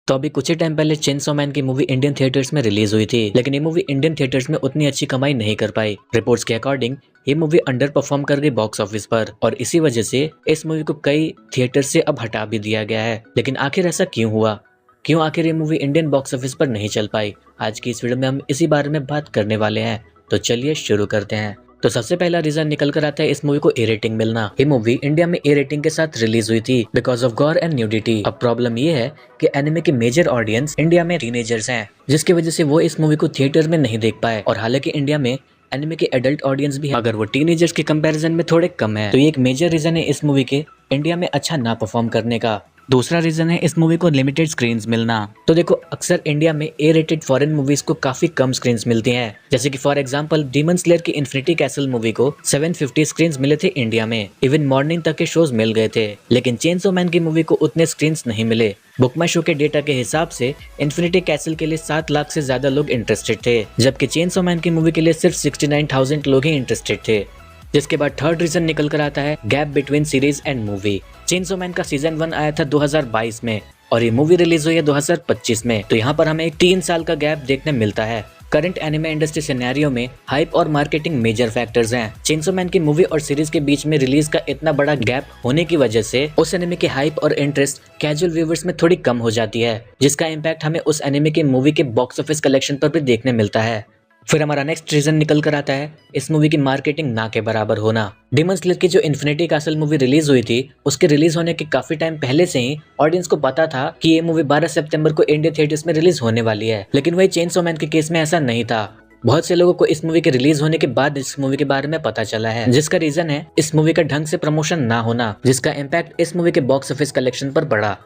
तो अभी कुछ ही टाइम पहले चेनसॉ मैन की मूवी इंडियन थिएटर्स में रिलीज हुई थी, लेकिन ये मूवी इंडियन थिएटर्स में उतनी अच्छी कमाई नहीं कर पाई। रिपोर्ट्स के अकॉर्डिंग ये मूवी अंडर परफॉर्म कर गई बॉक्स ऑफिस पर और इसी वजह से इस मूवी को कई थिएटर से अब हटा भी दिया गया है। लेकिन आखिर ऐसा क्यों हुआ, क्यों आखिर ये मूवी इंडियन बॉक्स ऑफिस पर नहीं चल पाई? आज की इस वीडियो में हम इसी बारे में बात करने वाले हैं, तो चलिए शुरू करते हैं। तो सबसे पहला रीजन निकल कर आता है इस मूवी को ए रेटिंग मिलना। ये मूवी इंडिया में ए रेटिंग के साथ रिलीज हुई थी because of gore and nudity. अब प्रॉब्लम ये है कि एनिमे की मेजर ऑडियंस इंडिया में टीनेजर्स हैं, जिसकी वजह से वो इस मूवी को थिएटर में नहीं देख पाए। और हालांकि इंडिया में एनिमे के एडल्ट ऑडियंस भी है, अगर वो टीनेजर्स के कंपैरिजन में थोड़े कम है, तो ये एक मेजर रीजन है इस मूवी के इंडिया में अच्छा ना परफॉर्म करने का। दूसरा रीजन है इस मूवी को लिमिटेड स्क्रीन्स मिलना। तो देखो, अक्सर इंडिया में ए रेटेड फॉरेन मूवीज को काफी कम स्क्रीन्स मिलती हैं, जैसे कि फॉर एग्जांपल डीमन स्लेयर की इन्फिनिटी कैसल मूवी को 750 स्क्रीन्स मिले थे इंडिया में, इवन मॉर्निंग तक के शोज मिल गए थे। लेकिन चेनसॉ मैन की मूवी को उतने स्क्रीन्स नहीं मिले। बुक माई शो के डेटा के हिसाब से इन्फिनिटी कैसल के लिए 7 लाख से ज्यादा लोग इंटरेस्टेड थे, जबकि चेनसॉ मैन की मूवी के लिए सिर्फ 69,000 लोग ही इंटरेस्टेड थे। जिसके बाद थर्ड रीजन निकल कर आता है gap between series and movie. Chainsaw man का सीजन 1 आया था 2022 में और ये मूवी रिलीज हुई है 2025 में, तो यहाँ पर हमें एक 3 साल का गैप देखने मिलता है। करंट एनिमे इंडस्ट्री सिनेरियो में हाइप और मार्केटिंग मेजर फैक्टर्स हैं। चेनसॉ मैन की मूवी और सीरीज के बीच में रिलीज का इतना बड़ा गैप होने की वजह से उस एनिमे की हाइप और इंटरेस्ट कैजुअल व्यूवर्स में थोड़ी कम हो जाती है, जिसका इम्पैक्ट हमें उस एनिमे की मूवी के बॉक्स ऑफिस कलेक्शन पर भी देखने मिलता है। फिर हमारा नेक्स्ट रीजन निकल कर आता है इस मूवी की मार्केटिंग ना के बराबर होना। डीमन स्लेयर की जो इन्फिनिटी कैसल मूवी रिलीज हुई थी, उसके रिलीज होने के काफी टाइम पहले से ही ऑडियंस को पता था कि ये मूवी 12 सितंबर को इंडियन थिएटर्स में रिलीज होने वाली है। लेकिन वही चेनसॉ मैन के केस में ऐसा नहीं था। बहुत से लोगों को इस मूवी के रिलीज होने के बाद इस मूवी के बारे में पता चला है, जिसका रीजन है इस मूवी का ढंग से प्रमोशन ना होना, जिसका इम्पैक्ट इस मूवी के बॉक्स ऑफिस कलेक्शन पर पड़ा।